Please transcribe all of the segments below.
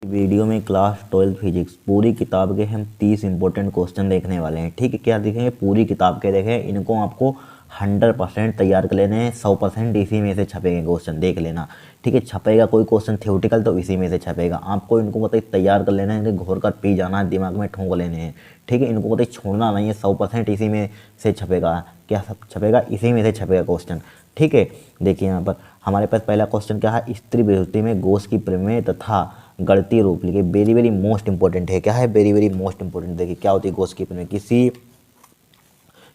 Video में class 12 physics पूरी किताब के हम 30 इंपॉर्टेंट क्वेश्चन देखने वाले हैं। ठीक है, क्या देखेंगे? पूरी किताब के देखें। इनको आपको 100% तैयार कर लेने हैं। 100% इसी में से छपेंगे क्वेश्चन, देख लेना। ठीक है, छपेगा कोई क्वेश्चन थ्योरेटिकल तो इसी में से छपेगा। आपको इनको बताइए तैयार कर लेना है, इनके घोर कर पी जाना है, दिमाग में ठोंक लेने हैं। ठीक है, इनको बताइए छोड़ना नहीं है। 100% इसी में से छपेगा। क्या सब छपेगा? इसी में से छपेगा क्वेश्चन। ठीक है, देखिए यहाँ पर हमारे पास पहला क्वेश्चन क्या है? स्त्री विभूति में गॉस की प्रमेय तथा गणितीय रूप लिखे। वेरी वेरी मोस्ट इंपॉर्टेंट है। क्या है? Very very most important. देखिए क्या होती है गॉस की प्रमेय।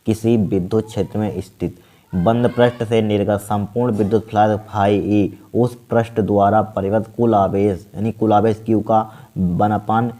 किसी विद्युत क्षेत्र में स्थित बंद पृष्ठ से निर्गत संपूर्ण विद्युत फ्लक्स फाई ई उस पृष्ठ द्वारा परिवर्तित कुल आवेश यानी कुल आवेश क्यू का बनापान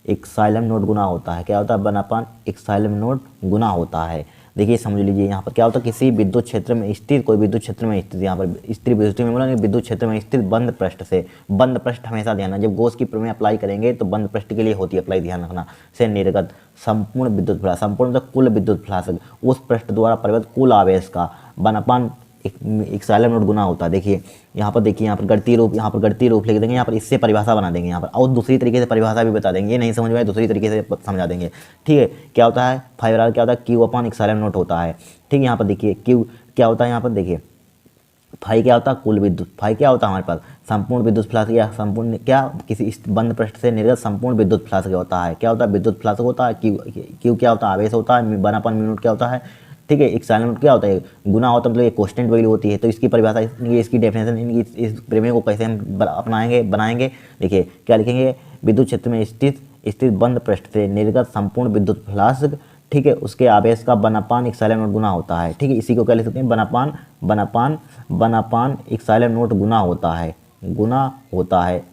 इप्सिलॉन नॉट गुना होता है। क्या होता है? बनापान इप्सिलॉन नॉट गुना होता है। देखिए समझ लीजिए यहाँ पर क्या होता है? किसी विद्युत क्षेत्र में स्थित, कोई विद्युत क्षेत्र में स्थित, यहाँ पर स्त्री विद्युत में बोला विद्युत क्षेत्र में स्थित बंद पृष्ठ से, बंद पृष्ठ हमेशा ध्यान, जब गॉस की प्रमेय अप्लाई करेंगे तो बंद पृष्ठ के लिए होती है अप्लाई, ध्यान रखना, से निर्गत संपूर्ण विद्युत फ्लक्स, संपूर्ण मतलब कुल विद्युत फ्लक्स उस पृष्ठ द्वारा परिवर्तित कुल आवेश का बनापान इप्सिलॉन नॉट गुना होता है। देखिए यहाँ पर, देखिए यहाँ पर गणितीय रूप, यहाँ पर गणितीय रूप लिख देंगे, यहाँ पर इससे परिभाषा बना देंगे यहाँ पर, और दूसरी तरीके से परिभाषा भी बता देंगे। ये नहीं समझ में आए दूसरी तरीके से समझा देंगे। ठीक है, क्या होता है? फाइव आर क्या होता है? क्यू अपॉन इप्सिलॉन नॉट होता है। ठीक है, यहाँ पर देखिए क्यू क्या होता है, यहाँ पर देखिए फाई क्या होता है? कुल विद्युत। फाई क्या होता है हमारे पास? संपूर्ण विद्युत फ्लक्स, या संपूर्ण क्या किसी बंद पृष्ठ से निर्गत संपूर्ण विद्युत फ्लक्स क्या होता है? क्या होता है? विद्युत फ्लक्स होता है। क्यू क्या होता है? आवेश होता है। बनापान म्यू नॉट क्या होता है? ठीक है, इप्सिलॉन नॉट क्या होता है? गुना होता है, मतलब ये कांस्टेंट वैल्यू होती है। तो इसकी परिभाषा, इसकी डेफिनेशन, इनकी इस प्रमेय को कैसे हम अपनाएंगे, बनाएंगे? देखिए क्या लिखेंगे? विद्युत क्षेत्र में स्थित बंद पृष्ठ से निर्गत संपूर्ण विद्युत फ्लक्स, ठीक है, उसके आवेश का बनापान इप्सिलॉन नॉट गुना होता है। ठीक है, इसी को क्या लिख सकते हैं? बनापान इप्सिलॉन नॉट गुना होता है।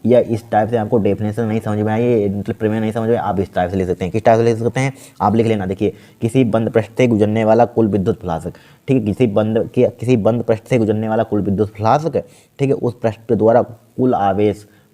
या इस टाइप से आपको डेफिनेशन नहीं समझ में आई, मतलब प्रमेय नहीं समझ में, आप इस टाइप से लिख सकते हैं। किस टाइप से लिख सकते हैं? आप लिख लेना। देखिए किसी बंद पृष्ठ से गुजरने वाला कुल विद्युत फ्लक्स, ठीक है, किसी बंद पृष्ठ से गुजरने वाला कुल विद्युत फ्लक्स, ठीक है, उस पृष्ठ द्वारा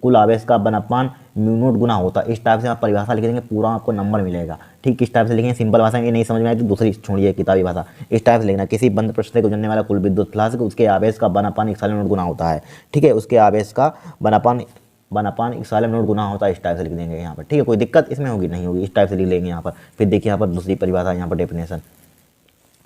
कुल आवेश का बनापान म्यू नॉट गुना होता है। इस टाइप से आप परिभाषा लिख देंगे, पूरा आपको नंबर मिलेगा। ठीक, किस टाइप से लिखेंगे? सिंपल भाषा में ये नहीं समझ में आए तो दूसरी छोड़िए किताबी भाषा। इस टाइप से लिखना, किसी बंद पृष्ठ से गुजरने वाला कुल विद्युत फ्लक्स, उसके आवेश का बनापान इप्सिलॉन नॉट गुना होता है। ठीक है, उसके आवेश का बनापान इप्सिलॉन नॉट गुना होता है। इस टाइप से लिख देंगे यहाँ पर। ठीक है, कोई दिक्कत इसमें होगी? नहीं होगी। इस टाइप से लिख लेंगे यहाँ पर। फिर देखिए यहाँ पर दूसरी परिभाषा, यहाँ पर डेफिनेशन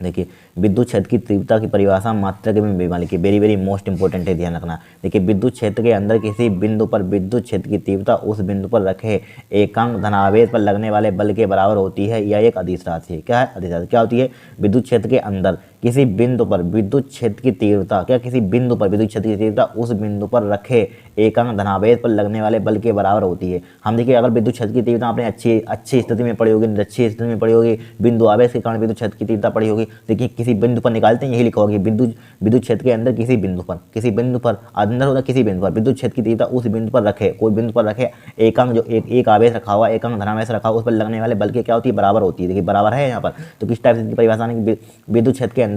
देखिए, विद्युत क्षेत्र की तीव्रता की परिभाषा मात्रक में बेमा लिखिए। वेरी वेरी मोस्ट इंपॉर्टेंट है, ध्यान रखना। देखिए विद्युत क्षेत्र के अंदर किसी बिंदु पर विद्युत क्षेत्र की तीव्रता उस बिंदु पर रखे एकांक धनावेश पर लगने वाले बल के बराबर होती है। यह एक अदिश राशि है। क्या है? अदिश राशि। क्या होती है? विद्युत क्षेत्र के अंदर किसी बिंदु पर विद्युत क्षेत्र की तीव्रता, क्या किसी बिंदु पर विद्युत क्षेत्र की तीव्रता उस बिंदु पर रखे एकांक धनावेश पर लगने वाले बल के बराबर होती है। हम देखिए अगर विद्युत क्षेत्र की तीव्रता आपने अच्छी स्थिति में पड़ी होगी, अच्छी स्थिति में पड़ी होगी, बिंदु आवेश के कारण विद्युत क्षेत्र की तीव्रता पड़ी होगी। देखिए किसी बिंदु पर निकालते हैं, यही लिखा होगा कि विद्युत क्षेत्र के अंदर किसी बिंदु पर अंदर होता किसी बिंदु पर विद्युत क्षेत्र की तीव्रता उस बिंदु पर रखे, कोई बिंदु पर रखे एकांक, जो एक आवेश रखा हुआ, एकांक धनावेश रखा हुआ, उस पर लगने वाले बल की क्या होती है? बराबर होती है। देखिए बराबर है यहाँ पर। तो किस टाइप से परिभाषा है? विद्युत क्षेत्र के अंदर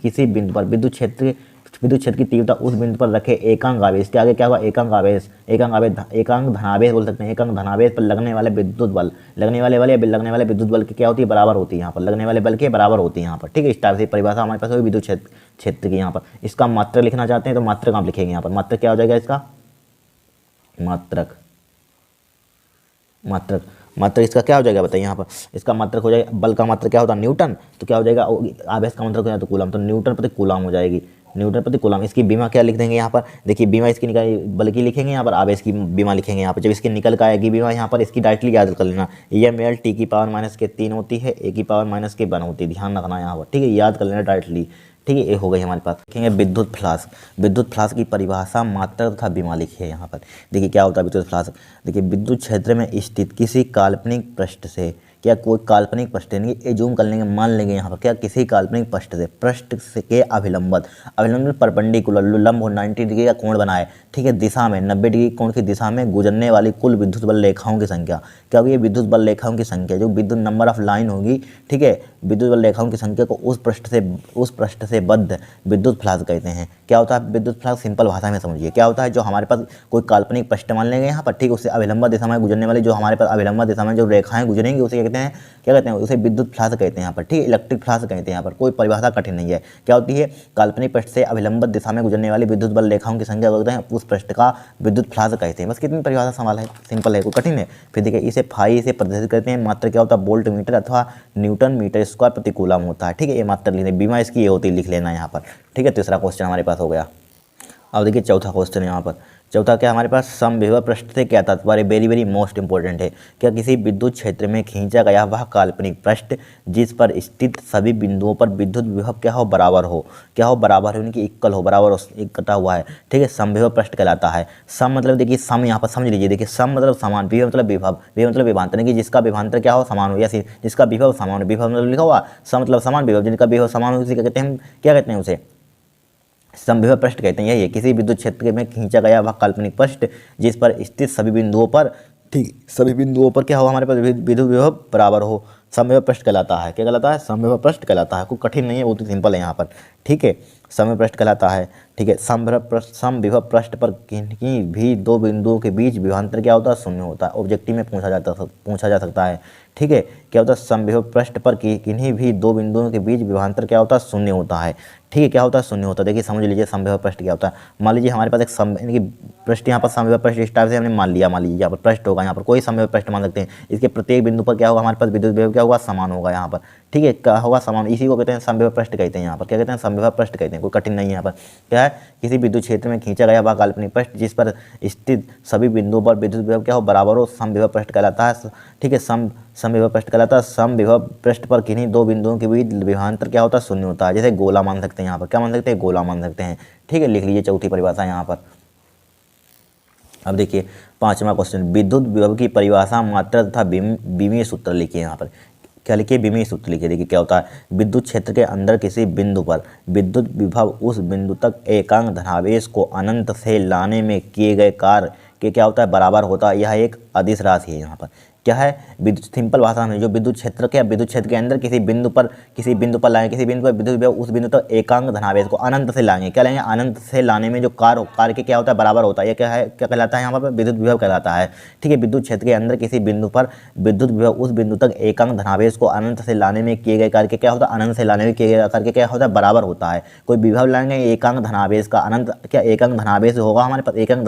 किसी बिंदु पर विद्युत क्षेत्र की तीव्रता उस बिंदु पर रखे एकांक आवेश के आगे क्या हुआ? एकांक धनावेश बोल सकते हैं। एकांक धनावेश पर लगने वाले विद्युत बल, लगने वाले विद्युत बल की क्या होती है? बराबर होती है यहाँ पर। लगने वाले बल के बराबर होती है यहाँ पर। ठीक है, इस टाइप से परिभाषा हमारे पास होगी विद्युत क्षेत्र की। यहाँ पर इसका मात्रक लिखना चाहते हैं तो मात्रक आप लिखेंगे यहाँ पर। मात्रक क्या हो जाएगा इसका? मात्रक इसका क्या हो जाएगा बताइए? यहाँ पर इसका मात्रक हो जाएगा, बल का मात्रक क्या होता है? न्यूटन। तो क्या हो जाएगा? आवेश का मात्रक हो जाए तो कूलम, तो न्यूटन प्रति कूलम हो जाएगी। न्यूटन प्रति कूलम। इसकी बीमा क्या लिख देंगे यहाँ पर? देखिए बीमा इसकी निकाल बल की लिखेंगे, यहाँ पर आवेश की बीमा लिखेंगे यहाँ पर। जब इसकी निकल कर आएगी बीमा, यहाँ पर इसकी डायरेक्टली याद कर लेना। EML T की पावर -3 होती है, A की पावर -1 होती है। ध्यान रखना यहाँ पर। ठीक है, याद कर लेना डायरेक्टली। ठीक है, ये हो गई हमारे पास। देखेंगे विद्युत फ्लक्स की परिभाषा मात्रक तथा बीमा लिखिए यहाँ पर। देखिए क्या होता है विद्युत फ्लक्स? देखिए विद्युत क्षेत्र में स्थित किसी काल्पनिक पृष्ठ से, क्या कोई काल्पनिक पृष्ठ है, ये जूम कर लेंगे, मान लेंगे यहाँ पर, क्या किसी काल्पनिक पृष्ठ से के अभिलंबित परपेंडिकुलर लंब 90 डिग्री का कोण बनाए, ठीक है, दिशा में 90 डिग्री कोण की दिशा में गुजरने वाली कुल विद्युत बल रेखाओं की संख्या। क्या होगी? ये विद्युत बल रेखाओं की संख्या, जो विद्युत नंबर ऑफ लाइन होगी, ठीक है, विद्युत बल रेखाओं की संख्या को उस पृष्ठ से बद्ध विद्युत फ्लक्स कहते हैं। क्या होता है विद्युत फ्लक्स? सिंपल भाषा में समझिए। क्या होता है? जो हमारे पास कोई काल्पनिक पृष्ठ मान लेंगे यहाँ पर, ठीक, उससे अभिलंब दिशा में गुजरने वाली, जो हमारे पास अभिलंब दिशा में जो रेखाएं गुजरेंगी उसे कहते हैं, क्या कहते हैं उसे विद्युत फ्लक्स कहते हैं यहाँ पर, ठीक है, इलेक्ट्रिक फ्लक्स कहते हैं यहाँ पर, कोई परिभाषा कठिन नहीं है। क्या होती है, काल्पनिक पृष्ठ से अभिलंबित दिशा में गुजरने वाली विद्युत बल रेखाओं की संख्या को कहते हैं उस पृष्ठ का विद्युत फ्लक्स कहते हैं। बस कितनी परिभाषा सवाल है, सिंपल है, कोई कठिन है। फिर देखिए इसे फाई से प्रदर्शित करते हैं, मात्र क्या होता है वोल्ट मीटर अथवा न्यूटन मीटर स्क्वायर प्रति कूलम होता है, ठीक है, ये मात्र लिखने बीमा इसकी ये होती है, लिख लेना यहाँ पर, ठीक है। तीसरा क्वेश्चन हमारे पास हो गया। अब देखिए चौथा क्वेश्चन यहाँ पर, चौथा क्या हमारे पास, समविभव पृष्ठ से क्या तात्पर्य, वेरी वेरी मोस्ट इंपॉर्टेंट है। क्या किसी विद्युत क्षेत्र में खींचा गया वह काल्पनिक पृष्ठ जिस पर स्थित सभी बिंदुओं पर विद्युत विभव क्या हो, बराबर हो, क्या हो, बराबर हो, यानी कि इक्वल हो, बराबर हो, इकट्ठा हुआ है, ठीक है, समविभव पृष्ठ कहलाता है। सम मतलब देखिए सम यहाँ पर समझ लीजिए, देखिए सम मतलब समान, विभव मतलब विभव, विभव मतलब विभांतर, कि जिसका विभांतर क्या हो, समान हो, या जिसका विभव समान हो, विभव मतलब लिखा हुआ सम मतलब समान, विभव जिनका विभव समान हो उसे क्या कहते हैं, क्या कहते हैं उसे समविभव पृष्ठ कहते हैं। यही है किसी विद्युत क्षेत्र में खींचा गया वह काल्पनिक पृष्ठ जिस पर स्थित सभी बिंदुओं पर, ठीक, सभी बिंदुओं पर क्या हो हमारे पास विद्युत विभव बराबर हो, समविभव पृष्ठ कहलाता है। क्या कहलाता है, समविभव पृष्ठ कहलाता है, कोई कठिन नहीं है, बहुत ही सिंपल है यहाँ पर, ठीक है, समविभव पृष्ठ कहलाता है, ठीक है। समविभव पृष्ठ पर किन्हीं भी दो बिंदुओं के बीच विभवांतर क्या होता है, शून्य होता है, ऑब्जेक्टिव में पूछा जा सकता है, ठीक है। क्या होता है, समविभव पृष्ठ पर किन्हीं भी दो बिंदुओं के बीच विभवांतर क्या होता है, शून्य होता है, ठीक है, क्या होता है, शून्य होता है। देखिए समझ लीजिए समविभव पृष्ठ क्या होता है। मान लीजिए हमारे पास एक यानी कि पृष्ठ यहाँ पर समविभव पृष्ठ इस टाइप से हमने मान लिया, मान लीजिए यहाँ पर पृष्ठ होगा, यहाँ पर कोई समविभव पृष्ठ मान सकते हैं, इसके प्रत्येक बिंदु पर क्या होगा हमारे पास विद्युत विभव क्या होगा, समान होगा यहाँ पर, ठीक है, क्या होगा, समान, इसी को कहते हैं समविभव पृष्ठ कहते हैं यहाँ पर, क्या कहते हैं, समविभव पृष्ठ कहते हैं, कोई कठिन नहीं है यहाँ पर। क्या है, किसी विद्युत क्षेत्र में खींचा गया वह काल्पनिक पृष्ठ जिस पर स्थित सभी बिंदुओं पर विद्युत विभव क्या हो, बराबर हो, समविभव पृष्ठ कहलाता है, ठीक है, समविभव पृष्ठ कहलाता है। समविभव पृष्ठ पर किन्हीं दो बिंदुओं के बीच विभवांतर क्या होता है, शून्य होता है, जैसे गोला मान सकते हैं यहाँ पर, क्या मान सकते हैं, गोला मान सकते हैं, ठीक है, लिख लीजिए चौथी परिभाषा यहाँ पर। अब देखिए पांचवा क्वेश्चन, विद्युत विभव की परिभाषा मात्रा तथा विमीय सूत्र लिखिए यहाँ पर, क्या लिखिए, विमीय सूत्र लिखिए। देखिए क्या होता है, विद्युत क्षेत्र के अंदर किसी बिंदु पर विद्युत विभव उस बिंदु तक एकांक धनावेश को अनंत से लाने में किए गए कार्य के क्या होता है, बराबर होता है। यह एक अदिश राशि है यहाँ पर, क्या है, विद्युत, सिंपल भाषा में जो विद्युत क्षेत्र के अंदर किसी बिंदु पर लाएंगे, किसी बिंदु पर विद्युत विभव उस बिंदु तक एकांक धनावेश को अनंत से लाएंगे, क्या लाएंगे, अनंत से लाने में जो कार्य के क्या होता है, बराबर होता है, यह क्या है, क्या कहलाता है यहाँ पर, विद्युत विभव कहलाता है, ठीक है। विद्युत क्षेत्र के अंदर किसी बिंदु पर विद्युत विभव उस बिंदु तक एकांक धनावेश को अनंत से लाने में किए गए कार्य के क्या होता है, अनंत से लाने में किए गए कार्य के क्या होता है, बराबर होता है। कोई विभव लाएंगे एकांक धनावेश का अनंत, क्या एकांक धनावेश होगा हमारे पास, एकांक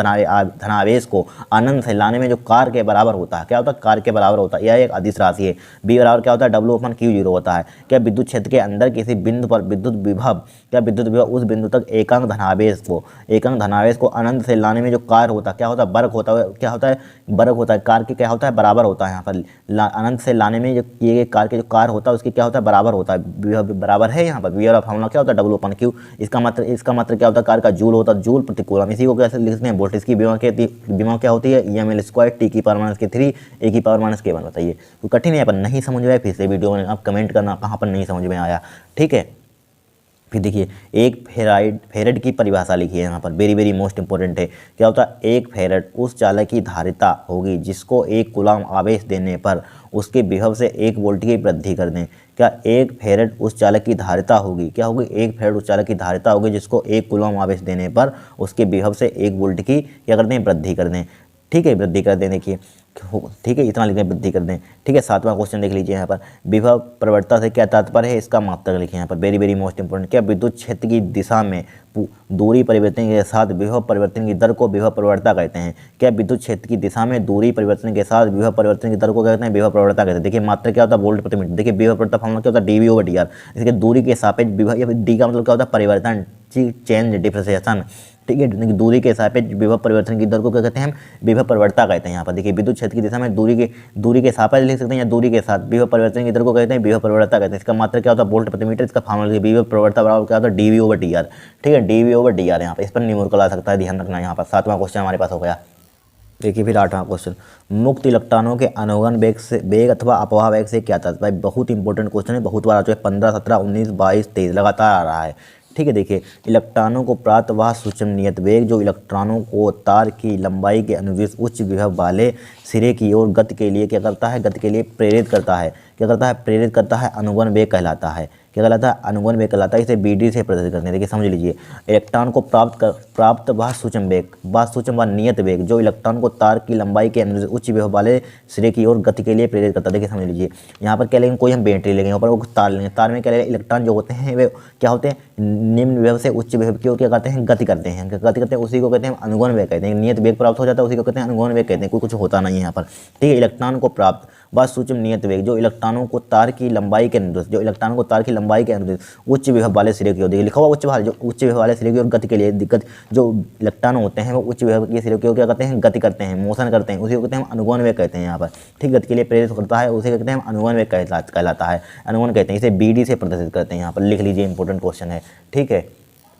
धनावेश को अनंत से लाने में जो कार्य के बराबर होता है, क्या होता है, कार्य के बराबर होता है, यह एक अदिश राशि है। बी बराबर क्या होता है, W/Q0 होता है। क्या विद्युत क्षेत्र के अंदर किसी बिंदु पर विद्युत विभव उस बिंदु तक एकांक धनावेश को अनंत से लाने में जो कार्य होता है, क्या होता है, वर्ग होता है, क्या होता है, वर्ग होता है, कार्य के क्या होता है, बराबर होता है। यहाँ पर अनंत से लाने में जो किए गए कार्य के जो कार्य होता है उसके क्या होता है, बराबर होता है, विभव बराबर है। यहाँ पर बी वाला फॉर्मूला क्या होता है, W/Q, इसका मतलब क्या होता है, कार्य का जूल होता है, जूल प्रति कूलम। इसी को कैसे लिखते हैं, वोल्टेज की विभव क्या होती है, EML² T⁻³ E⁻k1। बताइए, तो कठिन है पर नहीं समझ में आया, फिर से वीडियो में आप कमेंट करना कहाँ पर नहीं समझ में आया, ठीक है। फिर देखिए एक फेरेड की परिभाषा लिखिए यहाँ पर, वेरी वेरी मोस्ट इंपॉर्टेंट है। क्या होता है, एक फेरेड उस चालक की धारिता होगी जिसको 1 कूलम आवेश देने पर उसके विभव से 1 वोल्ट की वृद्धि कर दें। क्या एक फेरेड उस चालक की धारिता होगी, क्या होगी, एक फेरेड उस चालक की धारिता होगी जिसको 1 कूलम आवेश देने पर उसके विभव से 1 वोल्ट की क्या कर दें, वृद्धि कर दें, ठीक है, वृद्धि कर दें। देखिए ठीक है, इतना लिखने वृद्धि कर दें, ठीक है। सातवां क्वेश्चन देख लीजिए यहाँ पर, विभव प्रवणता से क्या तात्पर्य है, इसका मात्रक लिखिए यहाँ पर, वेरी वेरी मोस्ट इंपॉर्टेंट। क्या विद्युत क्षेत्र की दिशा में दूरी परिवर्तन के साथ विभव परिवर्तन की दर को विभव प्रवणता कहते हैं। क्या विद्युत क्षेत्र की दिशा में दूरी परिवर्तन के साथ विभव परिवर्तन की दर को कहते हैं, विभव प्रवणता कहते हैं। देखिए मात्रक क्या होता है, वोल्ट प्रति मीटर। देखिए विभव प्रवणता फॉर्मूला क्या होता है, dV/dr। इसके दूरी के सापेक्ष विभव, या डी का मतलब क्या होता है, परिवर्तन, चेंज, डिफरेंशिएशन, ठीक है। दूरी के सापेक्ष विभव परिवर्तन की दर को क्या कहते हैं, विभव प्रवणता कहते हैं। यहाँ पर देखिए विद्युत क्षेत्र की दिशा में दूरी के सापेक्ष लिख सकते हैं, या दूरी के साथ विभव परिवर्तन की दर को कहते हैं विभव प्रवणता कहते हैं। इसका मात्रक क्या होता है, वोल्ट प्रति मीटर। इसका फॉर्मूला विभव प्रवणता बराबर क्या होता है, dV/dr, ठीक है, dV/dr। यहाँ पर इस पर न्यूमेरिकल आ सकता है, ध्यान रखना। यहाँ पर सातवां क्वेश्चन हमारे पास हो गया। देखिए फिर आठवां क्वेश्चन, मुक्त इलेक्ट्रॉनों के अनुगमन वेग अथवा अपवाह वेग से क्या तात्पर्य। बहुत इंपॉर्टेंट क्वेश्चन है, बहुत बार आ चुका है, 15, 17, 19, 22, 23 लगातार आ रहा है, ठीक है। देखिए इलेक्ट्रॉनों को प्राप्त वह सूक्ष्म नियत वेग जो इलेक्ट्रॉनों को तार की लंबाई के अनुदिश उच्च विभव वाले सिरे की ओर गति के लिए क्या करता है, गति के लिए प्रेरित करता है। क्या करता है, प्रेरित करता है, अनुगमन वेग कहलाता है। क्या कहलाता है, अनुगमन वेग कहलाता है। इसे BD से प्रदर्शित करते हैं। देखिए समझ लीजिए, इलेक्ट्रॉन को प्राप्त वह सूक्ष्म वेग, वह सूक्ष्म व नियत वेग जो इलेक्ट्रॉन को तार की लंबाई के अनुरूप उच्च विभव वाले सिरे की ओर गति के लिए प्रेरित करता है। देखिए समझ लीजिए, यहाँ पर क्या लेंगे, कोई हम बैटरी लेंगे, यहाँ पर वो तार लेंगे, तार में क्या लेंगे, इलेक्ट्रॉन जो होते हैं वे क्या होते हैं, निम्न विभव से उच्च विभव की ओर क्या करते हैं, गति करते हैं। गति करते हैं, उसी को कहते हैं अनुगमन वेग कहते हैं। नियत वेग प्राप्त हो जाता है, उसी को कहते हैं अनुगमन वेग कहते हैं। कोई कुछ होता नहीं है यहाँ पर, ठीक है। इलेक्ट्रॉन को प्राप्त व सूक्ष्म नियत वेग जो इलेक्ट्रॉनों को तार की लंबाई के अनुरूप, जो इलेक्ट्रॉनों को तार की लंबाई के अनुरूप उच्च विभव वाले सिरे की ओर, देखिए लिखा हुआ उच्च विभव, जो उच्च विभव वाले सिरे की ओर गति के लिए दिक्कत, जो इलेक्ट्रॉन होते हैं वो उच्च विभव के सिरे की ओर क्या करते हैं, गति करते हैं, मोशन करते हैं, उसी को कहते हैं हम अनुगमन वेग कहते हैं यहाँ पर, ठीक। गति के लिए प्रेरित करता है, उसे कहते हैं हम अनुगमन वेग कहलाता है, अनुगमन कहते हैं। इसे BD से प्रदर्शित करते हैं। यहाँ पर लिख लीजिए, इंपॉर्टेंट क्वेश्चन है, ठीक है।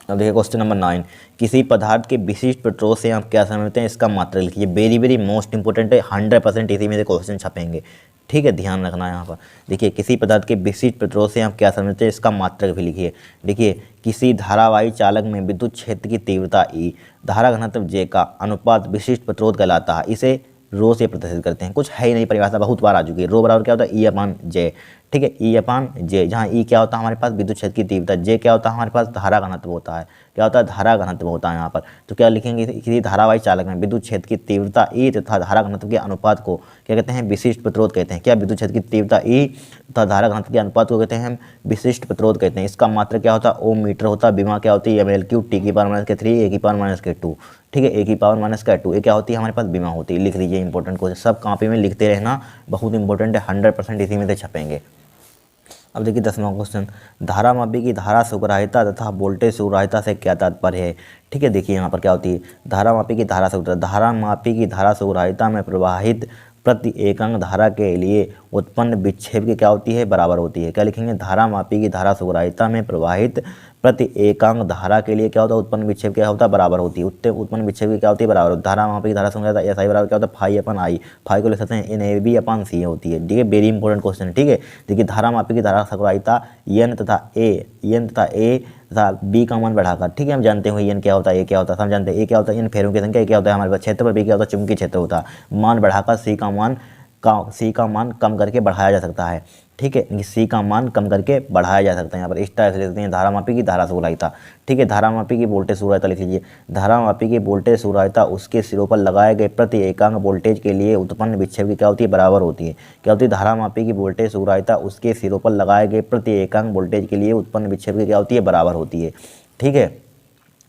अब देखिए क्वेश्चन नंबर 9, किसी पदार्थ के विशिष्ट प्रतिरोध से आप क्या समझते हैं, इसका मात्रक लिखिए। वेरी वेरी मोस्ट इंपॉर्टेंट है, 100% इसी में से क्वेश्चन छपेंगे, ठीक है, ध्यान रखना है यहाँ पर। देखिए, किसी पदार्थ के विशिष्ट प्रतिरोध से आप क्या समझते हैं, इसका मात्रक भी लिखिए। देखिए, किसी धारावाही चालक में विद्युत क्षेत्र की तीव्रता E, धारा घनत्व J का अनुपात विशिष्ट प्रतिरोध कहलाता है। इसे रो से प्रदर्शित करते हैं। कुछ है ही नहीं, परिभाषा बहुत बार आ चुकी है। रो बराबर क्या होता है, E/J, ठीक है, E/J, जहाँ E क्या होता है हमारे पास विद्युत क्षेत्र की तीव्रता, J क्या होता है हमारे पास धारा घनत्व होता है। क्या होता है, धारा घनत्व होता है यहाँ पर। तो क्या लिखेंगे, किसी धारावाही चालक में विद्युत क्षेत्र की तीव्रता E तथा धारा घनत्व के अनुपात को क्या कहते हैं, विशिष्ट प्रतिरोध कहते हैं। क्या, विद्युत क्षेत्र की तीव्रता E तथा धारा घनत्व के अनुपात को कहते हैं हम विशिष्ट प्रतिरोध कहते हैं। इसका मात्रक क्या होता है, ओम मीटर होता है। विमा क्या होती है, mL3 T⁻³ A⁻², ठीक है, A⁻², ये क्या होती है हमारे पास, बीमा होती है। लिख लीजिए, इंपॉर्टेंट क्वेश्चन, सब कॉपी में लिखते रहना, बहुत इंपॉर्टेंट है, 100% इसी में से छपेंगे। अब देखिए 10वां क्वेश्चन, धारामापी की धारा सुग्राह्यता तथा वोल्टेज सुग्राह्यता से क्या तात्पर्य है, ठीक है। देखिए यहाँ पर क्या होती है, धारामापी की धारा सुग्राह्यता में प्रवाहित प्रति एकांक धारा के लिए उत्पन्न विक्षेप की क्या होती है, बराबर होती है। क्या लिखेंगे, धारामापी की धारा सुग्राह्यता में प्रवाहित प्रति एकांक धारा के लिए क्या होता है, उत्पन्न विक्षेप क्या होता है, बराबर होती है। उत्पन्न विक्षेप की क्या होती है, बराबर होती है। धारामापी की धारा सुग्राह्यता SI बराबर क्या होता है, φ/I, फाई को लिख सकते हैं NAB/C होती है, ठीक है। वेरी इंपॉर्टेंट क्वेश्चन, ठीक है। देखिए, धारामापी की धारा सुग्राह्यता N तथा A तथा B का मान बढ़ाकर, ठीक है, हम जानते हैं N क्या होता है, A क्या होता है, हम जानते हैं A क्या होता है, N फेरों की संख्या, A क्या होता है हमारे पास क्षेत्र पर, B क्या होता है चुंबकीय क्षेत्र होता है। मान बढ़ाकर C का मान कम करके बढ़ाया जा सकता है, ठीक है। C का मान कम करके बढ़ाया जा सकता है। यहाँ पर इस टाइप से लिखते हैं धारामापी की धारा सुग्राह्यता, ठीक है। धारामापी की वोल्टेज सुग्राह्यता लिख लीजिए। धारामापी की वोल्टेज सुग्राह्यता उसके सिरों पर लगाए गए प्रति एकांक वोल्टेज के लिए उत्पन्न विक्षेप की क्या होती है, बराबर होती है। क्या होती है, धारामापी की वोल्टेज सुग्राह्यता उसके सिरों पर लगाए गए प्रति एकांक वोल्टेज के लिए उत्पन्न विक्षेप की क्या होती है, बराबर होती है, ठीक है।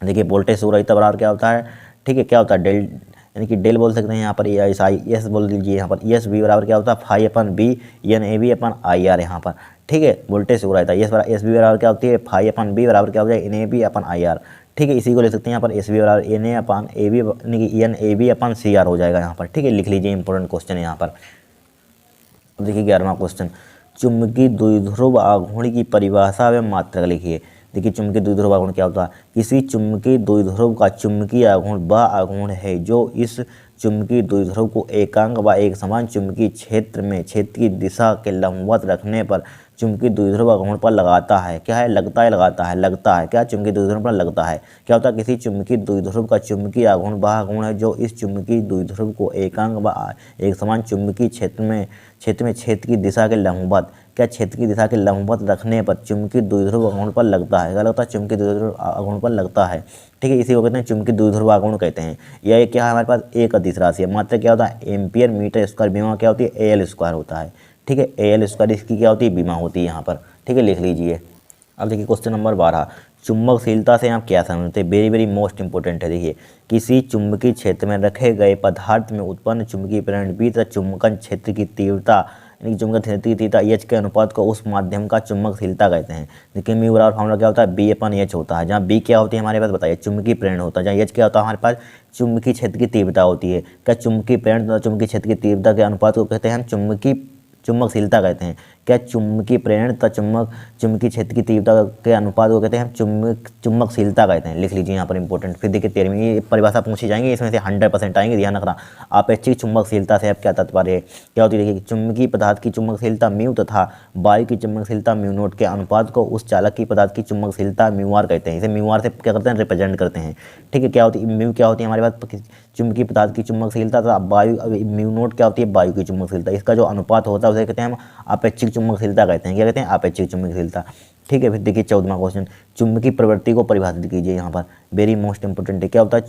देखिए, वोल्टेज सुग्राह्यता बराबर क्या होता है, ठीक है, क्या होता है, डेल, यानी कि डेल बोल सकते हैं यहाँ पर, एस बोल दीजिए यहाँ पर, ESB बराबर क्या होता है, φ/B NAB/IR यहाँ पर, ठीक है। वोल्टेज सुग्राह्यता SB बराबर क्या होती है, φ/B बराबर क्या हो जाए, NAB/IR, ठीक है। इसी को ले सकते हैं यहाँ पर, SB बराबर NA/AB यानी कि NAB/CR हो जाएगा यहाँ पर, ठीक है। लिख लीजिए, इंपॉर्टेंट क्वेश्चन है यहाँ पर। अब देखिए 11वां क्वेश्चन, चुंबकीय द्विध्रुव आघूर्ण की परिभाषा व मात्रक लिखिए। देखिए, चुंबकीय द्विध्रुव आघूर्ण क्या होता है, किसी चुंबकीय द्विध्रुव का चुंबकीय आघूर्ण वह आघूर्ण है जो इस चुंबकीय द्विध्रुव को एकांक व एक समान चुंबकीय क्षेत्र की दिशा के लंबवत रखने पर चुंबकीय द्विध्रुव आघूर्ण पर लगाता है। क्या है, लगता है, लगता है, क्या, चुंबकीय द्विध्रुव पर लगता है। क्या होता है, किसी चुंबकीय द्विध्रुव का चुंबकीय आघूर्ण वह आघूर्ण है जो इस चुंबकीय द्विध्रुव को एकांक व एक समान चुंबकीय क्षेत्र की दिशा के लंबवत, क्या, क्षेत्र की दिशा के लंबवत रखने पर चुंबकीय द्विध्रुव आघूर्ण पर लगता है। क्या लगता है, चुंबकीय द्विध्रुव आघूर्ण पर लगता है, ठीक है। इसी को कहते हैं चुंबकीय द्विध्रुव आघूर्ण कहते हैं। यह क्या है हमारे पास, एक अदिश राशि है। मात्रक क्या होता है, एम्पियर मीटर स्क्वायर, बीमा क्या होती है, AL² होता है, ठीक है। AL² इसकी क्या होती है, बीमा होती है यहाँ पर, ठीक है, लिख लीजिए। अब देखिए क्वेश्चन नंबर 12, चुंबकशीलता से आप क्या समझते हैं, वेरी वेरी मोस्ट इंपॉर्टेंट है। देखिए, किसी चुंबकीय क्षेत्र में रखे गए पदार्थ में उत्पन्न चुंबकीय प्रेरण B तथा चुंबकन क्षेत्र की तीव्रता, यानी चुंबकन क्षेत्र की तीव्रता H के अनुपात को उस माध्यम का चुंबकशीलता कहते हैं। देखिए, म्यू बराबर फॉर्मूला क्या होता है, B/H होता है, जहाँ B क्या होती है हमारे पास, बताइए, चुंबकीय प्रेरण होता है, जहाँ H क्या होता है हमारे पास, चुंबकीय क्षेत्र की तीव्रता होती है। क्या, चुंबकीय प्रेरण तथा चुंबकीय क्षेत्र की तीव्रता के अनुपात को कहते हैं हम चुंबकशीलता कहते हैं। क्या, चुंबकीय प्रेरण तथा चुंबकीय क्षेत्र की तीव्रता के अनुपात को कहते हैं हम चुंबकशीलता कहते हैं। लिख लीजिए यहाँ पर इंपॉर्टेंट। फिर देखिए 13वीं ये परिभाषा पूछी जाएंगी, इसमें से 100% आएंगे, ध्यान रखना। अपेक्षिक चुंबकशीलता से अब क्या तात्पर्य है, क्या होती है, देखिए, चुंबकीय पदार्थ की चुंबकशीलता म्यू तथा वायु की चुंबकशीलता μ0 के अनुपात को उस चालक की पदार्थ की चुंबकशीलता μr कहते हैं। इसे μr से क्या करते हैं, रिप्रेजेंट करते हैं, ठीक है। क्या होती है, म्यू क्या होती है हमारे पास, चुंबकीय पदार्थ की चुंबकशीलता तथा वायु μ0 क्या होती है, वायु की चुंबकशीलता, इसका जो अनुपात होता है उसे कहते हैं हम अपेक्षिक चुंबकशीलता कहते हैं। क्या कहते हैं? आपेक्षिक चुंबकशीलता। ठीक है, फिर देखिए 14वां क्वेश्चन, चुंबकीय प्रवृत्ति को परिभाषित कीजिए। यहाँ पर वेरी मोस्ट इंपोर्टेंट है। क्या होता है?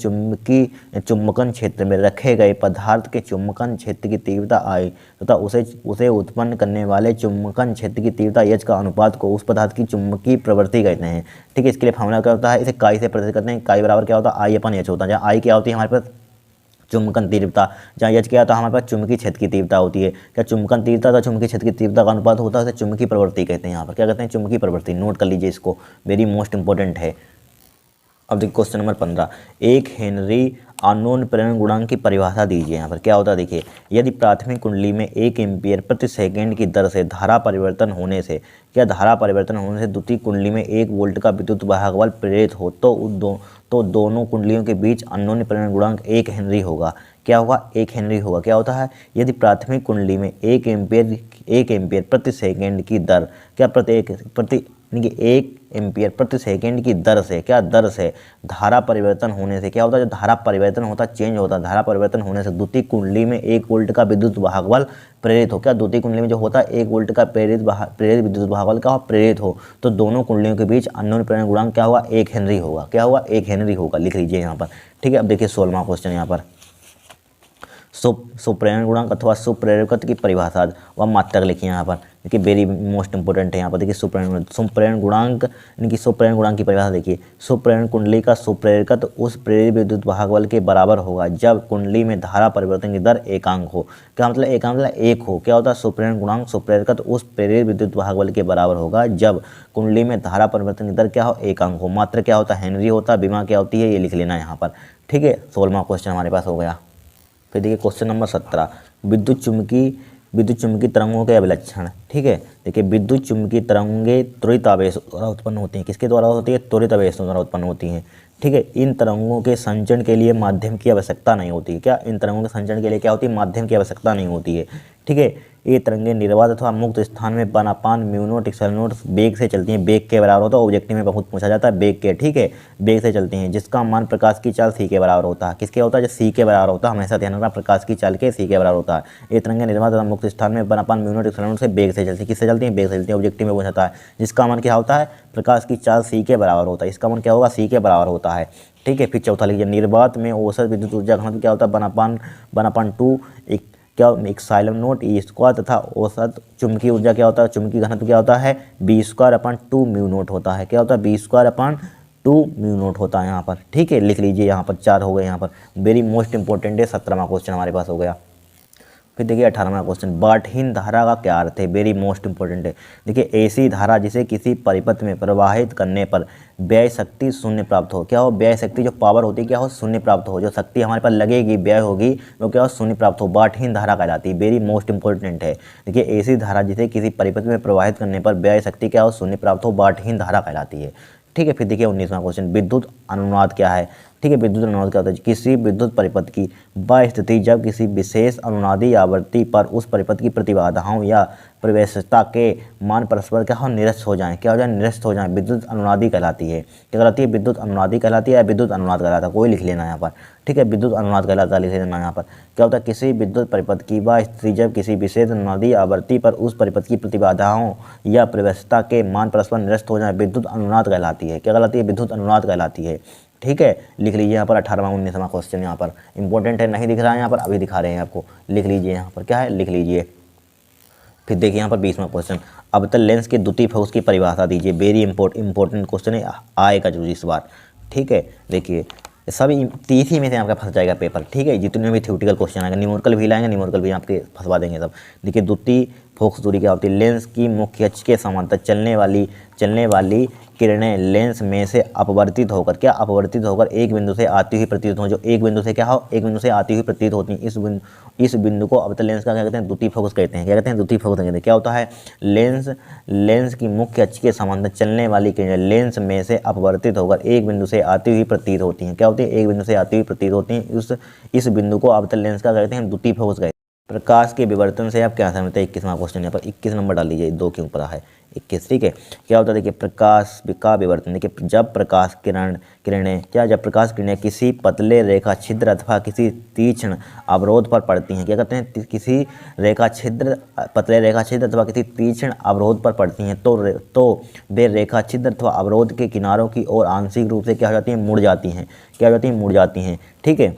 चुंबकन क्षेत्र में रखे गए पदार्थ के चुंबकन क्षेत्र की तीव्रता आई तथा उसे उत्पन्न करने वाले चुंबकन क्षेत्र की तीव्रता एच का अनुपात को उस पदार्थ की चुंबकीय प्रवृत्ति कहते हैं। ठीक है, इसके लिए फॉर्मूला क्या होता है? इसे काई से प्रदर्शित करते हैं। काई बराबर क्या होता है? आई अपन एच होता है। जहाँ आई क्या होती है हमारे पास? चुंबकन तीव्रता। जहाँ एच क्या होता है? हमारे पास चुंबकीय क्षेत्र की तीव्रता होती है। क्या चुंबकन तीव्रता का चुंबकीय क्षेत्र की तीव्रता का अनुपात होता है, उसे चुंबकीय प्रवृत्ति कहते हैं। यहाँ पर क्या कहते हैं? चुंबकीय प्रवृत्ति। नोट कर लीजिए इसको, वेरी मोस्ट इंपॉर्टेंट है। अब देखिए क्वेश्चन नंबर 15, एक हेनरी आनोन प्रेरण गुणांक की परिभाषा दीजिए। यहाँ पर क्या होता है? देखिए, यदि प्राथमिक कुंडली में 1 एम्पीयर प्रति सेकंड की दर से धारा परिवर्तन होने से द्वितीय कुंडली में 1 वोल्ट का विद्युत वाहक बल प्रेरित हो तो दोनों कुंडलियों के बीच अन्योन्य प्रेरण गुणांक 1 हेनरी होगा। क्या होगा? 1 हेनरी होगा। क्या होता है? यदि प्राथमिक कुंडली में 1 एम्पीयर प्रति सेकंड की दर, क्या प्रति 1 एम्पीयर प्रति सेकंड की दर से धारा परिवर्तन होने से क्या होता है? जो धारा परिवर्तन होता है, चेंज होता है, धारा परिवर्तन होने से द्वितीय कुंडली में 1 वोल्ट का विद्युत वाहक बल प्रेरित हो। क्या द्वितीय कुंडली में जो होता है 1 वोल्ट का प्रेरित विद्युत वाहक बल क्या हो? प्रेरित हो, तो दोनों कुंडलियों के बीच अन्योन्य प्रेरण गुणांक क्या होगा? 1 हेनरी होगा। क्या होगा? 1 हेनरी होगा। लिख लीजिए यहाँ पर। ठीक है, अब देखिए 16वां क्वेश्चन यहाँ पर, सुप्रेरण गुणांक अथवा सुप्रेरकत्व की परिभाषा व मात्रक लिखिए। यहाँ पर देखिए वेरी मोस्ट इंपोर्टेंट है। यहाँ पर देखिए सुप्रेरण गुणांक की परिभाषा देखिए, सुप्रेरण कुंडली का सुप्रेरकत्व उस प्रेरित विद्युत वाहक बल के बराबर होगा जब कुंडली में धारा परिवर्तन की दर एकांक हो। क्या मतलब? एकांक मतलब 1 हो। क्या होता है? सुप्रेरण गुणांक सुप्रेरकत्व उस प्रेरित विद्युत वाहक बल के बराबर होगा जब कुंडली में धारा परिवर्तन की दर क्या हो? एकांक हो। मात्र क्या होता है? हेनरी होता है। विमा क्या होती है? ये लिख लेना यहाँ पर। ठीक है, 16वां क्वेश्चन हमारे पास हो गया। फिर देखिए क्वेश्चन नंबर 17, विद्युत चुम्बकीय तरंगों के अभिलक्षण। ठीक है, देखिए विद्युत चुम्बकीय तरंगें त्वरित आवेश द्वारा उत्पन्न होती हैं। किसके द्वारा होती है? त्वरित आवेशों द्वारा उत्पन्न होती हैं। ठीक है, इन तरंगों के संचरण के लिए माध्यम की आवश्यकता नहीं होती है। क्या? इन तरंगों के संचरण के लिए क्या होती है? माध्यम की आवश्यकता नहीं होती है। ठीक है, ये तरंगें निर्वात अथवा मुक्त स्थान में 1/2 म्यू नॉट एप्सिलॉन नॉट वेग से चलती हैं। वेग के बराबर होता है, ऑब्जेक्टिव में बहुत पूछा जाता है वेग के। ठीक है, वेग से चलती हैं, जिसका मान प्रकाश की चाल c के बराबर होता है। किसके होता है? जो c के बराबर होता है, हमेशा ध्यान रखना, प्रकाश की चाल के c के बराबर होता है। ये तरंगें निर्वात अथवा मुक्त स्थान में 1/2 म्यू नॉट एप्सिलॉन नॉट से वेग से चलती हैं। किससे चलती हैं? वेग से चलती हैं, ऑब्जेक्टिव में पूछा है, जिसका मान क्या होता है? प्रकाश की चाल c के बराबर होता है। इसका मान क्या होगा? c के बराबर होता है। ठीक है, फिर चौथा लीजिए, निर्वात में औसत विद्युत ऊर्जा घनत्व क्या होता है? 1/2 एप्सिलॉन नॉट ई स्क्वायर तथा औसत चुंबकीय ऊर्जा क्या होता है? चुंबकीय घनत्व क्या होता है? b² म्यू नॉट होता है। क्या होता है? b² म्यू नॉट होता है यहाँ पर। ठीक है, लिख लीजिए यहाँ पर। 4 हो गए यहाँ पर, वेरी मोस्ट इंपॉर्टेंट है। 17वां क्वेश्चन हमारे पास हो गया। फिर देखिए 18वां क्वेश्चन, बाटहीन धारा का क्या अर्थ है? वेरी मोस्ट इंपॉर्टेंट है। देखिए, ऐसी धारा जिसे किसी परिपथ में प्रवाहित करने पर व्यय शक्ति शून्य प्राप्त हो। क्या हो? व्यय शक्ति, जो पावर होती है क्या हो? शून्य प्राप्त हो। जो शक्ति हमारे पास लगेगी, व्यय होगी, वो क्या हो? शून्य प्राप्त हो। बाटहीन धारा कहलाती है। वेरी मोस्ट इंपॉर्टेंट है। देखिए, ऐसी धारा जिसे किसी परिपथ में प्रवाहित करने पर व्यय शक्ति क्या हो? शून्य प्राप्त हो, बाटहीन धारा कहलाती है। ठीक है, फिर देखिए 19वां क्वेश्चन, विद्युत अनुनाद क्या है? ठीक है, विद्युत अनुनाद क्या होता है? किसी विद्युत परिपथ की वह स्थिति जब किसी विशेष अनुनादी आवृत्ति पर उस परिपथ की प्रतिबाधाओं या प्रवेशता के मान परस्पर क्या हो? निरस्त हो जाएं। क्या हो जाए? निरस्त हो जाएं, विद्युत अनुनादी कहलाती है। क्या कहलाती है? विद्युत अनुनादी कहलाती है या विद्युत अनुनाद कहलाता है, कोई लिख लेना यहाँ पर। ठीक है, विद्युत अनुनाद कहलाता है, लिख लेना यहाँ पर। क्या होता है? किसी विद्युत परिपथ की वह स्थिति जब किसी विशेष अनुनादी आवृत्ति पर उस परिपथ की प्रतिबाधाओं या प्रवेशता के मान परस्पर निरस्त हो जाए, विद्युत अनुनाद कहलाती है। क्या कहलाती है? विद्युत अनुनाद कहलाती है। ठीक है, लिख लीजिए यहाँ पर 18वां 19वां क्वेश्चन यहाँ पर इंपॉर्टेंट है। नहीं दिख रहा है यहाँ पर, अभी दिखा रहे हैं आपको, लिख लीजिए यहाँ पर। क्या है? लिख लीजिए। फिर देखिए यहाँ पर 20वां क्वेश्चन, अवतल लेंस के द्वितीय फोकस की परिभाषा दीजिए। वेरी इंपॉर्टेंट क्वेश्चन है, आएगा जरूर इस बार। ठीक है, देखिए सभी 30 ही में से आपका फंस जाएगा पेपर। ठीक है, जितने भी थ्योरेटिकल क्वेश्चन आएंगे, न्यूमेरिकल भी लाएंगे, न्यूमेरिकल भी आपके फंसवा देंगे सब। देखिए, द्वितीय फोकस दूरी क्या होती है? लेंस की मुख्य अक्ष के समांतर चलने वाली किरणें लेंस में से अपवर्तित होकर, क्या अपवर्तित होकर एक बिंदु से आती हुई प्रतीत हो। जो एक बिंदु से क्या हो? एक बिंदु से आती हुई प्रतीत होती है। इस बिंदु को अवतल लेंस का क्या कहते हैं? द्वितीय फोकस कहते हैं। क्या कहते हैं? द्वितीय फोकस कहते हैं। क्या होता है? लेंस की मुख्य अक्ष के समांतर चलने वाली किरणें लेंस में से अपवर्तित होकर एक बिंदु से आती हुई प्रतीत होती हैं। क्या होती है? एक बिंदु से आती हुई प्रतीत होती हैं। इस बिंदु को अवतल लेंस का कहते हैं द्वितीय फोकस कहते हैं। प्रकाश के विवर्तन से आप क्या समझते हैं? 21वां क्वेश्चन यहाँ पर 21 नंबर डाल लीजिए, 2 के ऊपर है 21, ठीक है। क्या होता है देखिए, प्रकाश का विवर्तन, देखिए जब प्रकाश किरणें जब प्रकाश किरणें किसी पतले रेखा छिद्र अथवा किसी तीक्ष्ण अवरोध पर पड़ती हैं, क्या कहते हैं, किसी रेखा छिद्र, पतले रेखा छिद्र अथवा किसी तीक्ष्ण अवरोध पर पड़ती हैं तो वे रेखा छिद्र अथवा अवरोध के किनारों की ओर आंशिक रूप से क्या हो जाती हैं? मुड़ जाती हैं। क्या हो जाती हैं? मुड़ जाती हैं, ठीक है।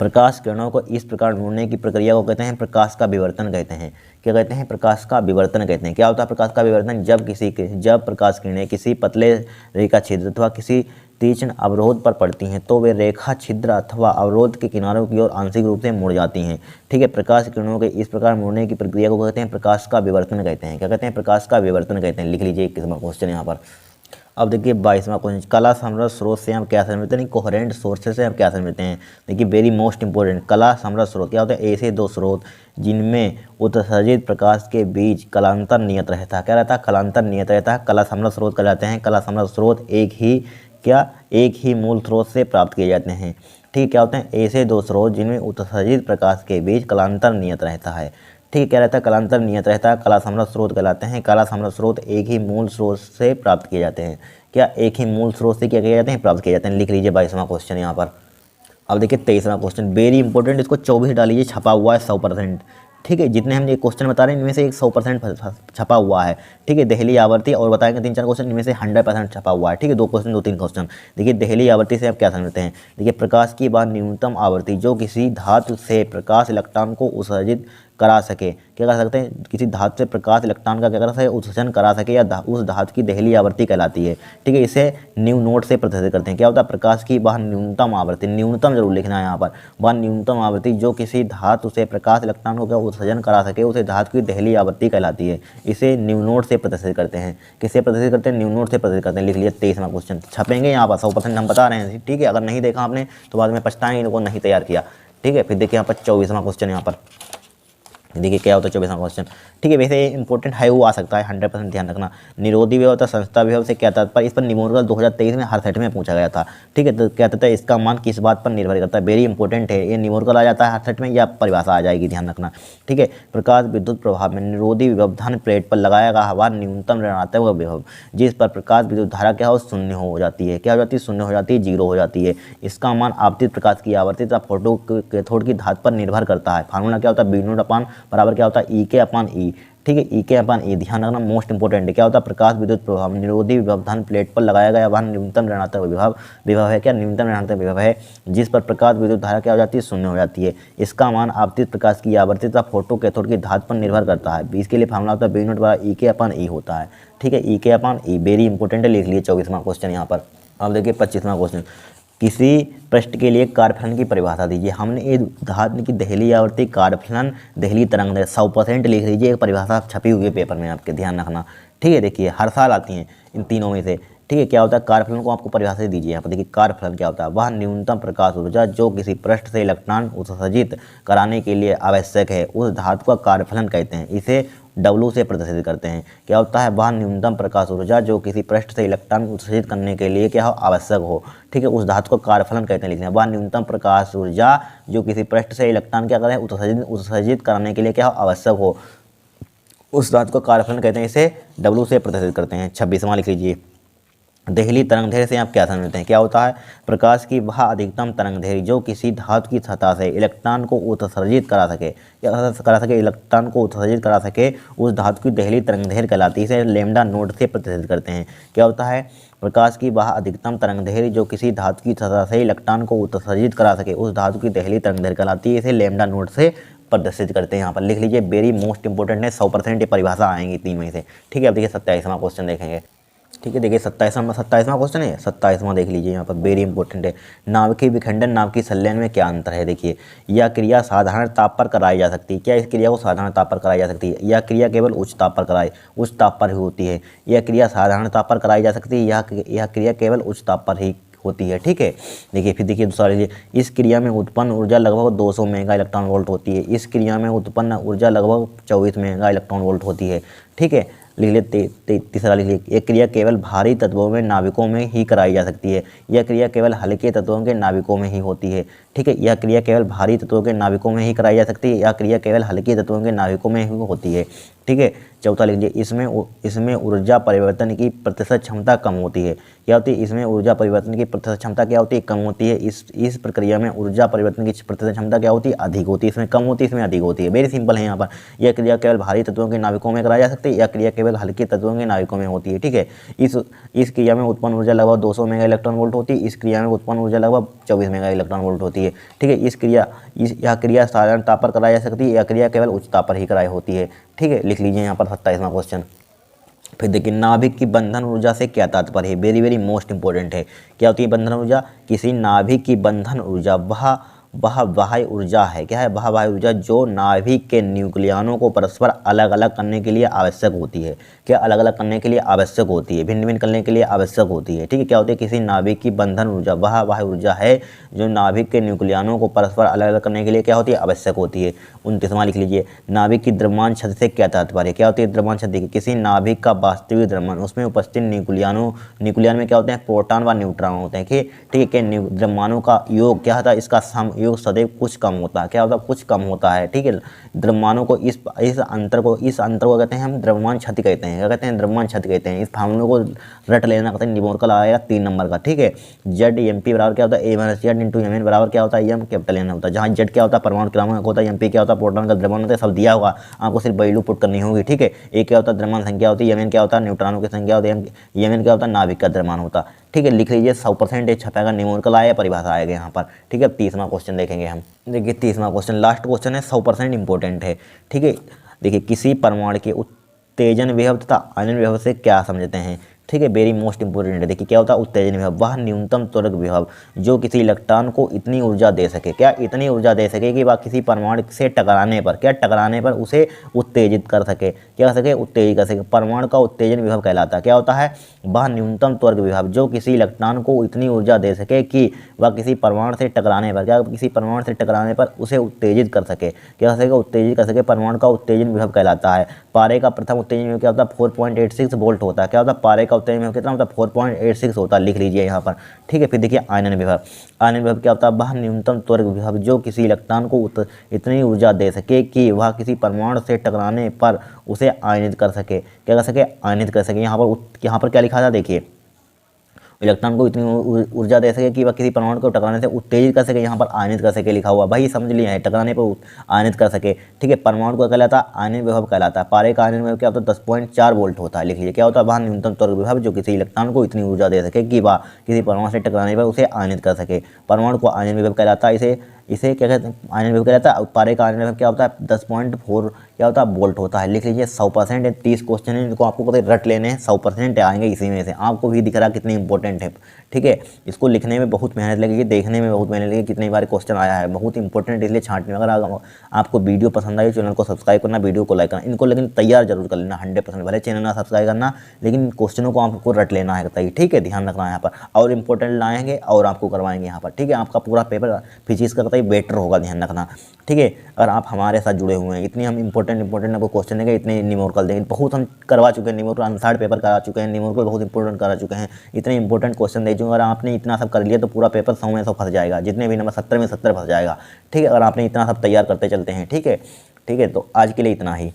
प्रकाश किरणों को इस प्रकार मुड़ने की प्रक्रिया को कहते हैं प्रकाश का विवर्तन कहते हैं। क्या कहते हैं? प्रकाश का विवर्तन कहते हैं। क्या होता है प्रकाश का विवर्तन? जब प्रकाश किरणें किसी पतले रेखा छिद्र अथवा किसी तीक्ष्ण अवरोध पर पड़ती हैं तो वे रेखा छिद्र अथवा अवरोध के किनारों की ओर आंशिक रूप से मुड़ जाती हैं, ठीक है। प्रकाश किरणों के इस प्रकार मुड़ने की प्रक्रिया को कहते हैं प्रकाश का विवर्तन कहते हैं। क्या कहते हैं? प्रकाश का विवर्तन कहते हैं। लिख लीजिए 21वां क्वेश्चन यहाँ पर। अब देखिए 22वां क्वेश्चन, कला समृद्ध स्रोत से हम क्या समझते हैं? कोहेरेंट सोर्सेज से हम क्या समझते हैं? देखिए वेरी मोस्ट इंपॉर्टेंट, कला समृद्ध स्रोत क्या होता है? ऐसे दो स्रोत जिनमें उत्सर्जित प्रकाश के बीच कलांतर नियत रहता है। क्या रहता है? कलांतर नियत रहता है, कला समृद्ध स्रोत कहलाते हैं। कला समृद्ध स्रोत एक ही मूल स्रोत से प्राप्त किए जाते हैं, ठीक। क्या होते हैं? ऐसे दो स्रोत जिनमें उत्सर्जित प्रकाश के बीच कलांतर नियत रहता है, ठीक। क्या रहता है? कलांतर नियत रहता है, कला समृद्ध स्रोत कहलाते हैं। कला समृद्ध स्रोत एक ही मूल स्रोत से प्राप्त किए जाते हैं। क्या? एक ही मूल स्रोत से क्या किए जाते हैं? प्राप्त किए जाते हैं। लिख लीजिए 22वां क्वेश्चन यहाँ पर। अब देखिए 23वां क्वेश्चन, वेरी इंपॉर्टेंट, इसको 24 डाल लीजिए, छपा हुआ है 100%, ठीक है। जितने हम ये क्वेश्चन बता रहे हैं इनमें से एक 100% छपा हुआ है, ठीक है। दहली आवर्ती और बताएंगे 3-4 क्वेश्चन, इनमें से 100% छपा हुआ है, ठीक है। 2 क्वेश्चन 2-3 क्वेश्चन। देखिए दहली आवर्ती से आप क्या समझते हैं? देखिए प्रकाश की वह न्यूनतम आवृत्ति जो किसी धातु से प्रकाश इलेक्ट्रॉन को उत्सर्जित करा सके। क्या कर सकते हैं? किसी धातु से प्रकाश इलेक्ट्रॉन का क्या कर सके? उत्सर्जन करा सके, या उस धातु की दहली आवृत्ति कहलाती है, ठीक है। इसे न्यू नोट से प्रदर्शित करते हैं। क्या होता है? प्रकाश की वह न्यूनतम आवृत्ति, न्यूनतम जरूर लिखना है यहाँ पर, वह न्यूनतम आवृत्ति जो किसी धातु से प्रकाश इलेक्ट्रॉन को क्या उत्सर्जन करा सके, उसे धातु की दहली आवृत्ति कहलाती है। इसे न्यू नोट से प्रदर्शित करते हैं। किससे प्रदर्शित करते हैं? न्यू नोट से प्रदर्शित करते हैं। लिख लिया 23वां क्वेश्चन, छपेंगे यहाँ पर 100% हम बता रहे हैं, ठीक है। अगर नहीं देखा आपने तो बाद में पछताएंगे, इनको नहीं तैयार किया, ठीक है। फिर देखिए यहाँ पर 24वां क्वेश्चन यहाँ पर, देखिए क्या होता है 24वां क्वेश्चन, ठीक है। वैसे इंपॉर्टेंट है, वो आ सकता है, 100% ध्यान रखना। निरोधी विभव तथा संस्था विभव से क्या तात्पर्य? इस पर न्यूमेरिकल 2023 में हर सेट में पूछा गया था, ठीक है। तो क्या कहता है? इसका मान किस बात पर निर्भर करता है? वेरी इंपॉर्टेंट है, ये न्यूमेरिकल आ जाता है हर सेट में, या परिभाषा आ जाएगी, ध्यान रखना, ठीक है। प्रकाश विद्युत प्रभाव में निरोधी विभव धन प्लेट पर लगाया गया हवा न्यूनतम ऋणात्मक विभव जिस पर प्रकाश विद्युत धारा क्या हो? शून्य हो जाती है। क्या हो जाती है? शून्य हो जाती है, 0 हो जाती है। इसका मान आपतित प्रकाश की आवृत्ति तथा फोटो कैथोड की धातु पर निर्भर करता है। फार्मूला क्या होता है? बी नोट अपान बराबर क्या होता है? ई के अपान ई, ठीक है। ई के अपान ई, ध्यान रखना, मोस्ट इंपोर्टेंट है। क्या होता है? प्रकाश विद्युत प्रभाव निरोधी विभव धन प्लेट पर लगाया गया वह न्यूनतम ऋणात्मक विभव है। क्या? न्यूनतम ऋणात्मक विभव है जिस पर प्रकाश विद्युत धारा क्या हो जाती है? शून्य हो जाती है। इसका मान आपतित प्रकाश की आवृत्ति तथा फोटो कैथोड की धातु पर निर्भर करता है। इसके लिए फार्मूला होता है बी नोट बराबर ई के अपान ई होता है, ठीक है। ई के अपान ई, वेरी इंपॉर्टेंट है, लिख लिए 24वां क्वेश्चन यहाँ पर। अब देखिए 25वां क्वेश्चन, किसी पृष्ठ के लिए कार्यफलन की परिभाषा दीजिए। हमने ये धातु की दहली आवृत्ति, कार्यफलन, दहली तरंग 100% लिख लीजिए, परिभाषा छपी हुई है पेपर में, आपके ध्यान रखना, ठीक है। देखिए हर साल आती हैं इन तीनों में से, ठीक है। क्या होता है? कार्यफलन को आपको परिभाषा दीजिए यहाँ पर। देखिए कार्यफलन क्या होता है? वह न्यूनतम प्रकाश ऊर्जा जो किसी पृष्ठ से इलेक्ट्रॉन उत्सर्जित कराने के लिए आवश्यक है, उस धातु का कार्यफलन कहते हैं। इसे W से प्रदर्शित करते हैं। क्या होता है? वह न्यूनतम प्रकाश ऊर्जा जो किसी पृष्ठ से इलेक्ट्रॉन उत्सर्जित करने के लिए क्या हो? आवश्यक हो, ठीक है, उस धातु का कार्यफलन कहते हैं। लिखना है वह न्यूनतम प्रकाश ऊर्जा जो किसी पृष्ठ से इलेक्ट्रॉन क्या करें? उत्सर्जित कराने के लिए क्या हो? आवश्यक हो, उस धातु का कार्यफलन कहते हैं। इसे W से प्रदर्शित करते हैं। 26वां लिख लीजिए, दहली तरंगदैर्घ्य से आप क्या समझते हैं? क्या होता है? प्रकाश की वह अधिकतम तरंगदैर्घ्य जो किसी धातु की सतह से इलेक्ट्रॉन को उत्सर्जित करा सके, इलेक्ट्रॉन को उत्सर्जित करा सके, उस धातु की दहली तरंगदैर्घ्य कहलाती है। इसे लैम्डा नोट से प्रदर्शित करते हैं। क्या होता है? प्रकाश की वह अधिकतम तरंगदैर्घ्य जो किसी धातु की सतह से इलेक्ट्रॉन को उत्सर्जित करा सके, उस धातु की दहली तरंगदैर्घ्य कहलाती है। इसे लैम्डा नोट से प्रदर्शित करते हैं। यहाँ पर लिख लीजिए, वेरी मोस्ट इंपोर्टेंट है, 100% ये परिभाषा आएंगी 3 में से, ठीक है। अब देखिए 27वां क्वेश्चन देखेंगे, ठीक है। देखिए 27वां क्वेश्चन है, 27वां देख लीजिए यहाँ पर, वेरी इंपॉर्टेंट है। नाभिकीय विखंडन नाभिकीय संलयन में क्या अंतर है? देखिए यह क्रिया साधारण ताप पर कराई जा सकती है। क्या इस क्रिया को साधारण ताप पर कराई जा सकती है? यह क्रिया केवल उच्च ताप पर ही होती है। यह क्रिया साधारण ताप पर कराई जा सकती है, यह क्रिया केवल उच्च ताप पर ही होती है, ठीक है। देखिए फिर देखिए दूसरा लीजिए, इस क्रिया में उत्पन्न ऊर्जा लगभग 200 मेगा इलेक्ट्रॉन वोल्ट होती है। इस क्रिया में उत्पन्न ऊर्जा लगभग 24 मेगा इलेक्ट्रॉन वोल्ट होती है, ठीक है। लिख लिए तीसरा लिख लिए, यह क्रिया केवल भारी तत्वों में नाभिकों में ही कराई जा सकती है। यह क्रिया केवल हल्के तत्वों के नाभिकों में ही होती है, ठीक है। यह क्रिया केवल भारी तत्वों के नाभिकों में ही कराई जा सकती है, यह क्रिया केवल हल्के तत्वों के नाभिकों में ही होती है। ठीक है। चौथा लिख लीजिए, इसमें ऊर्जा परिवर्तन की प्रतिशत क्षमता कम होती है। क्या होती है? इसमें ऊर्जा परिवर्तन की प्रतिशत क्षमता क्या होती है? कम होती है। इस प्रक्रिया में ऊर्जा परिवर्तन की प्रतिशत क्षमता क्या होती है? अधिक होती है। इसमें कम होती है, इसमें अधिक होती है। वेरी सिंपल है यहाँ पर। यह क्रिया केवल भारी तत्वों के नाभिकों में कराई जा सकती है, यह क्रिया केवल हल्के तत्वों के नाभिकों में होती है। ठीक है। इस क्रिया में उत्पन्न ऊर्जा लगभग 200 मेगा इलेक्ट्रॉन वोल्ट होती है। इस क्रिया में उत्पन्न ऊर्जा लगभग 24 मेगा इलेक्ट्रॉन वोल्ट होती है। ठीक है। यह क्रिया साधारण ताप पर कराई जा सकती है, यह क्रिया केवल उच्च ताप पर ही कराई होती है। ठीक है। लिख लीजिए यहाँ पर 27वां क्वेश्चन। फिर देखिए, नाभिक की बंधन ऊर्जा से क्या तात्पर्य है? वेरी वेरी मोस्ट इंपॉर्टेंट है। क्या होती है बंधन ऊर्जा? किसी नाभिक की बंधन ऊर्जा वह बाह्य ऊर्जा है। क्या है? वह बाह्य ऊर्जा जो नाभिक के न्यूक्लियनों को परस्पर अलग अलग करने के लिए आवश्यक होती है। क्या? अलग अलग करने के लिए आवश्यक होती है, भिन्न भिन्न करने के लिए आवश्यक होती है। ठीक है। क्या होती है? किसी नाभिक की बंधन ऊर्जा वह बाह्य ऊर्जा है जो नाभिक के न्यूक्लियनों को परस्पर अलग अलग करने के लिए क्या होती है? आवश्यक होती है। 29वां लिख लीजिए, नाभिक की द्रव्यमान छद से क्या तात्पर्य? क्या होती है द्रव्यमान छद? देखिए, किसी नाभिक का वास्तविक द्रव्यमान, उसमें उपस्थित न्यूक्लियन में क्या होते हैं? प्रोटॉन व न्यूट्रॉन होते हैं। ठीक है। द्रव्यमानों का योग क्या होता है? इसका सम योग सदैव कुछ कम होता है। क्या होता है? कुछ कम होता है। ठीक है। द्रव्यमानों को इस अंतर को कहते हैं हम द्रव्यमान क्षति कहते हैं। क्या कहते हैं? द्रव्यमान क्षति कहते हैं। इस फार्मूले को रट लेना, कहते हैं न्यूमेरिकल आएगा 3 नंबर का। ठीक है। जेड एम पी बराबर क्या होता है? A minus Z into M N बराबर क्या होता है? एम कैपिटल एन होता है। जहाँ जेड क्या होता है? परमाणु क्रमांक होता है। एम पी क्या होता है? प्रोटॉन का द्रव्यमान होता है। सब दिया होगा, आपको सिर्फ वैल्यू पुट करनी होगी। ठीक है। ए क्या होता है? द्रव्यमान संख्या होती है। एम एन क्या होता है? न्यूट्रॉनों की संख्या होती है। एम एन क्या होता है? नाभिक का द्रव्यमान होता है। ठीक है। लिख लीजिए, 100% छपेगा, न्यूमेरिकल आया, परिभाषा आएगा यहाँ पर। ठीक है। 30वां क्वेश्चन देखेंगे हम। देखिए 30वां क्वेश्चन लास्ट क्वेश्चन है, 100% इंपॉर्टेंट है। ठीक है। देखिए, किसी परमाणु के उत्तेजन विभव तथा आयनन विभव से क्या समझते हैं? ठीक है। वेरी मोस्ट इंपॉर्टेंट है। देखिए, क्या होता है उत्तेजन विभव? वह न्यूनतम त्वरक विभव जो किसी इलेक्ट्रॉन को इतनी ऊर्जा दे सके। क्या? इतनी ऊर्जा दे सके कि वह किसी परमाणु से टकराने पर, क्या टकराने पर उसे उत्तेजित कर सके। क्या कर सके? उत्तेजित कर सके। परमाणु का उत्तेजन विभव कहलाता है। क्या होता है? वह न्यूनतम त्वरक विभव जो किसी इलेक्ट्रॉन को इतनी ऊर्जा दे सके कि वह किसी परमाणु से टकराने पर, क्या किसी परमाणु से टकराने पर उसे उत्तेजित कर सके। क्या कर सके? उत्तेजित कर सके। परमाणु का उत्तेजन विभव कहलाता है। पारे का प्रथम उत्तेजन विभव क्या होता है? 4.86 वोल्ट होता है। क्या होता है? पारे का उत्तेजन विभव कितना होता है? 4.86 होता है। लिख लीजिए यहाँ पर। ठीक है। फिर देखिए, आयनन विभव। आयनन विभव क्या होता है? वह न्यूनतम त्वरक विभव जो किसी इलेक्ट्रॉन को इतनी ऊर्जा दे सके कि वह किसी परमाणु से टकराने पर उसे आयनित कर सके। क्या कर सके? आयनित कर सके। यहाँ पर क्या लिखा था? देखिए, इलेक्ट्रॉन को इतनी ऊर्जा दे सके कि वह किसी परमाणु को टकराने से उत्तेजित कर सके। यहाँ पर आयनित कर सके लिखा हुआ, भाई समझ लिया है, टकराने पर आयनित कर सके। ठीक है। परमाणु को कहलाता है आयनिक विभव कहलाता है। पारे का आयनिक विभव क्या होता है? 10.4 वोल्ट होता है। लिख लीजिए, क्या होता है? वह न्यूनतम त्वरक विभव जो किसी इलेक्ट्रॉन को इतनी ऊर्जा दे सके कि वह किसी परमाणु से टकराने पर उसे आयनित कर सके। परमाणु को आयनिक विभव कहलाता है। इसे क्या कहते हैं? आयनिक विभव कहलाता है। पारे का आयनिक विभव क्या होता है? 10.4 क्या होता है? वोल्ट होता है। लिख लीजिए, 100% 30 क्वेश्चन है, इनको आपको पता रट लेने हैं। 100% आएंगे इसी में से। आपको भी दिख रहा है कितनी इंपॉर्टेंट है। ठीक है। इसको लिखने में बहुत मेहनत लगेगी, देखने में बहुत मेहनत लगेगी, कितनी बार क्वेश्चन आया है, बहुत इंपॉर्टेंट, इसलिए छांटने। अगर आपको वीडियो पसंद आई, चैनल को सब्सक्राइब करना, वीडियो को लाइक करना, इनको लेकिन तैयार जरूर कर लेना 100%। भले चैनल ना सब्सक्राइब करना, लेकिन क्वेश्चनों को आपको रट लेना है। बताइए, ठीक है, ध्यान रखना है यहाँ पर। और इंपॉर्टेंट लाएंगे और आपको करवाएंगे यहाँ पर। ठीक है। आपका पूरा पेपर फिजिक्स का बताइए बेटर होगा, ध्यान रखना। ठीक है। अगर आप हमारे साथ जुड़े हुए हैं, इतनी हम इंपॉर्टेंट आपको क्वेश्चन देंगे, इतने न्यूमेरिकल देंगे, बहुत हम करवा चुके हैं। न्यूमेरिकल अनसाइड पेपर करा चुके हैं, न्यूमेरिकल बहुत इंपॉर्टेंट करा चुके हैं, इतने इंपॉर्टेंट क्वेश्चन दे चुके हैं। अगर आपने इतना सब कर लिया तो पूरा पेपर 100 में 100 फंस जाएगा, जितने भी नंबर 70 में 70 फंस जाएगा। ठीक है। अगर आपने इतना सब तैयार करते चलते हैं। ठीक है। ठीक है। तो आज के लिए इतना ही।